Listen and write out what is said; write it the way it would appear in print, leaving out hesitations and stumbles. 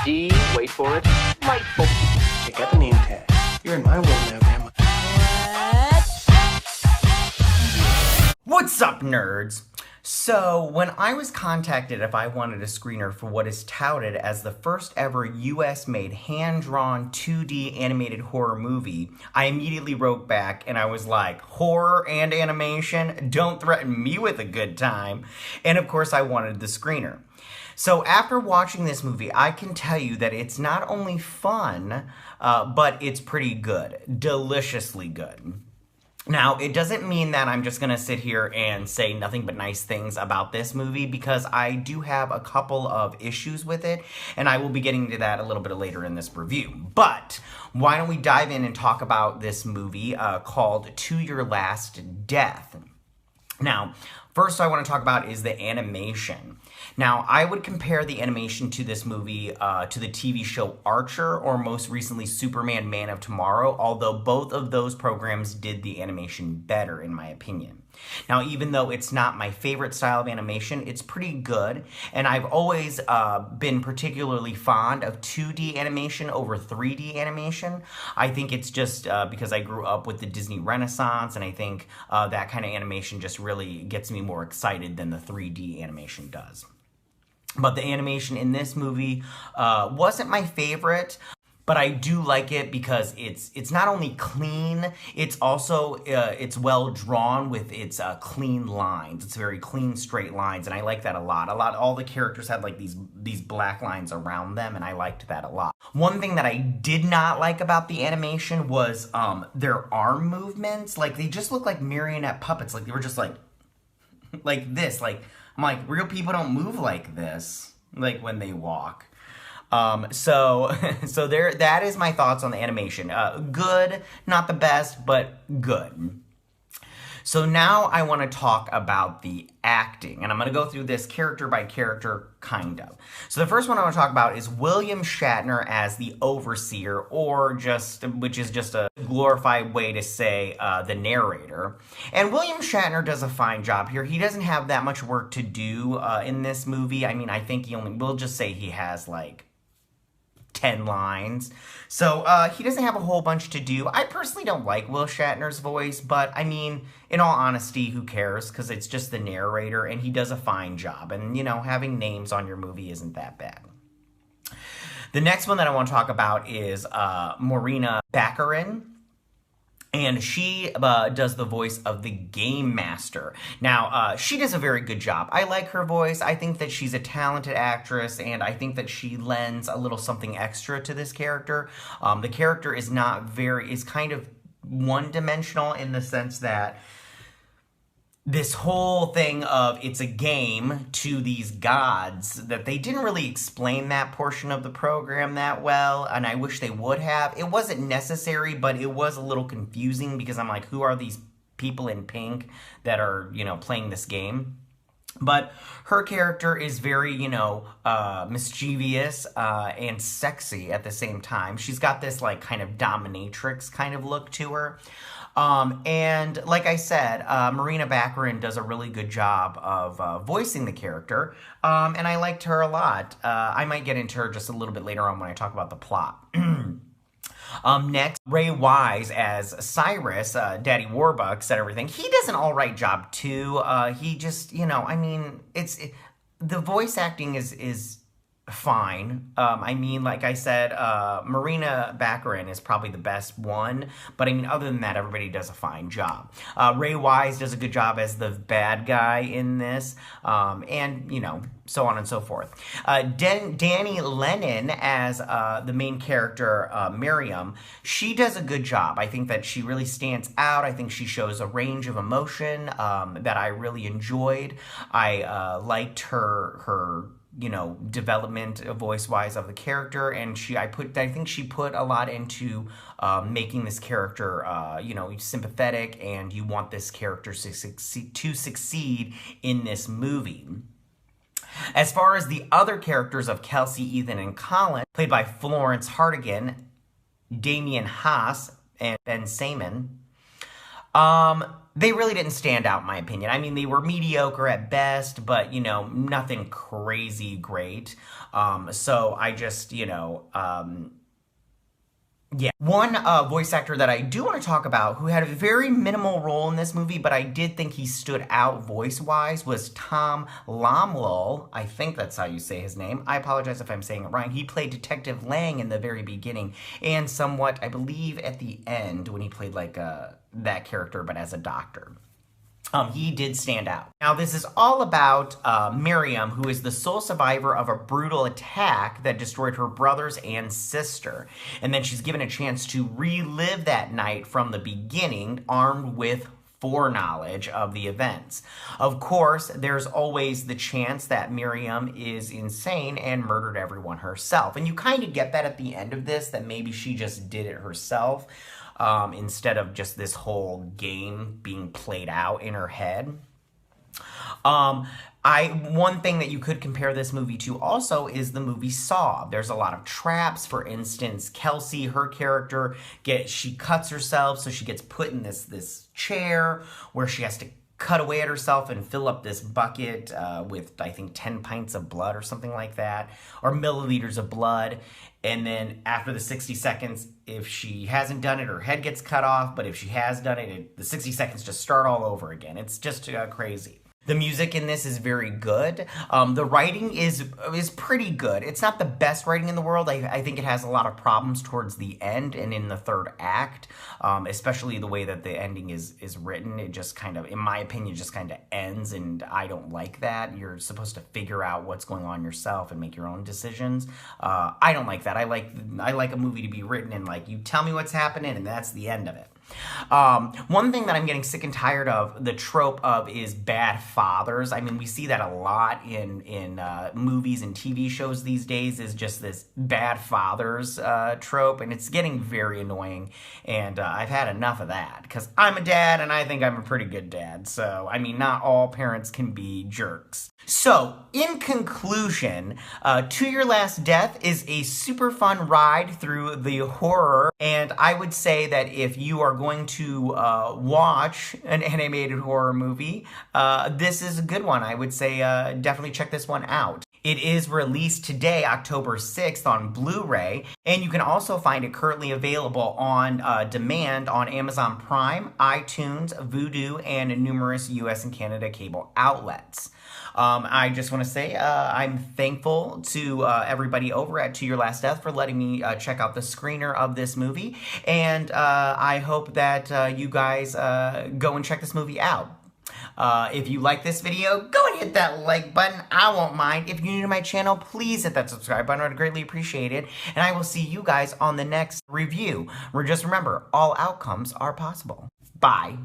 D, wait for it, delightful. Check out the name tag. You're in my world now, Grandma. What's up, nerds? So, when I was contacted if I wanted a screener for what is touted as the first ever US-made hand-drawn 2D animated horror movie, I immediately wrote back and I was like, horror and animation? Don't threaten me with a good time. And of course I wanted the screener. So after watching this movie, I can tell you that it's not only fun, but it's pretty good. Deliciously good. Now, it doesn't mean that I'm just going to sit here and say nothing but nice things about this movie, because I do have a couple of issues with it, and I will be getting to that a little bit later in this review. But why don't we dive in and talk about this movie called To Your Last Death. Now, first I want to talk about is the animation. Now, I would compare the animation to this movie to the TV show Archer, or most recently Superman Man of Tomorrow, although both of those programs did the animation better, in my opinion. Now, even though it's not my favorite style of animation, it's pretty good, and I've always been particularly fond of 2D animation over 3D animation. I think it's just because I grew up with the Disney Renaissance, and I think that kind of animation just really gets me more excited than the 3D animation does. But the animation in this movie wasn't my favorite, but I do like it because it's not only clean, it's also it's well drawn with its clean lines. It's very clean, straight lines, and I like that a lot. All the characters had like these black lines around them, and I liked that a lot. One thing that I did not like about the animation was their arm movements. Like, they just look like marionette puppets. Like, they were just like this. Like, I'm like, real people don't move like this, like when they walk. So there, that is my thoughts on the animation. Good, not the best, but good. So now I want to talk about the acting, and I'm going to go through this character by character, kind of. So the first one I want to talk about is William Shatner as the Overseer, or which is just a glorified way to say the narrator. And William Shatner does a fine job here. He doesn't have that much work to do in this movie. I mean, I think we'll just say he has like 10 lines. So he doesn't have a whole bunch to do. I personally don't like Will Shatner's voice, but I mean, in all honesty, who cares? Because it's just the narrator, and he does a fine job. And, you know, having names on your movie isn't that bad. The next one that I want to talk about is Morena Baccarin. And she does the voice of the Game Master. Now, she does a very good job. I like her voice. I think that she's a talented actress, and I think that she lends a little something extra to this character. The character is kind of one-dimensional in the sense that this whole thing of it's a game to these gods, that they didn't really explain that portion of the program that well, and I wish they would have. It wasn't necessary, but it was a little confusing, because I'm like, who are these people in pink that are, you know, playing this game? But her character is very, you know, mischievous and sexy at the same time. She's got this, like, kind of dominatrix kind of look to her. And like I said, Morena Baccarin does a really good job of voicing the character, and I liked her a lot. I might get into her just a little bit later on when I talk about the plot. Next, Ray Wise as Cyrus, Daddy Warbucks and everything. He does an alright job too. He just, you know, I mean, the voice acting is fine. I mean, like I said, Morena Baccarin is probably the best one, but I mean, other than that, everybody does a fine job. Ray Wise does a good job as the bad guy in this, and, you know, so on and so forth. Danny Lennon as the main character, Miriam, she does a good job. I think that she really stands out. I think she shows a range of emotion that I really enjoyed. I liked her you know, development voice-wise of the character, and I think she put a lot into making this character, you know, sympathetic, and you want this character to succeed in this movie. As far as the other characters of Kelsey, Ethan, and Colin, played by Florence Hartigan, Damian Haas, and Ben Saman, They really didn't stand out in my opinion. I mean, they were mediocre at best, but, you know, nothing crazy great. So I just, you know, yeah. One voice actor that I do want to talk about who had a very minimal role in this movie, but I did think he stood out voice-wise, was Tom Lomlow. I think that's how you say his name. I apologize if I'm saying it wrong. He played Detective Lang in the very beginning and somewhat, I believe, at the end when he played like that character, but as a doctor. He did stand out. Now, this is all about Miriam, who is the sole survivor of a brutal attack that destroyed her brothers and sister. And then she's given a chance to relive that night from the beginning, armed with foreknowledge of the events. Of course, there's always the chance that Miriam is insane and murdered everyone herself. And you kind of get that at the end of this, that maybe she just did it herself. Instead of just this whole game being played out in her head. One thing that you could compare this movie to also is the movie Saw. There's a lot of traps. For instance, Kelsey, her character, she cuts herself, so she gets put in this chair where she has to cut away at herself and fill up this bucket with, I think, 10 pints of blood or something like that, or milliliters of blood. And then after the 60 seconds, if she hasn't done it, her head gets cut off. But if she has done it, the 60 seconds just start all over again. It's just crazy. The music in this is very good. The writing is pretty good. It's not the best writing in the world. I think it has a lot of problems towards the end and in the third act, especially the way that the ending is written. It just kind of, in my opinion, just kind of ends, and I don't like that. You're supposed to figure out what's going on yourself and make your own decisions. I don't like that. I like a movie to be written and like, you tell me what's happening and that's the end of it. One thing that I'm getting sick and tired of, the trope of, is bad fathers. I mean, we see that a lot in movies and TV shows these days, is just this bad fathers trope, and it's getting very annoying, and I've had enough of that, because I'm a dad, and I think I'm a pretty good dad, so, I mean, not all parents can be jerks. So, in conclusion, To Your Last Death is a super fun ride through the horror, and I would say that if you are going to watch an animated horror movie, this is a good one. I would say definitely check this one out. It is released today, October 6th, on Blu-ray, and you can also find it currently available on demand on Amazon Prime, iTunes, Vudu, and numerous US and Canada cable outlets. I just want to say I'm thankful to everybody over at To Your Last Death for letting me check out the screener of this movie, and I hope that you guys go and check this movie out. If you like this video, go and hit that like button. I won't mind. If you're new to my channel, please hit that subscribe button. I'd greatly appreciate it. And I will see you guys on the next review. Just remember, all outcomes are possible. Bye.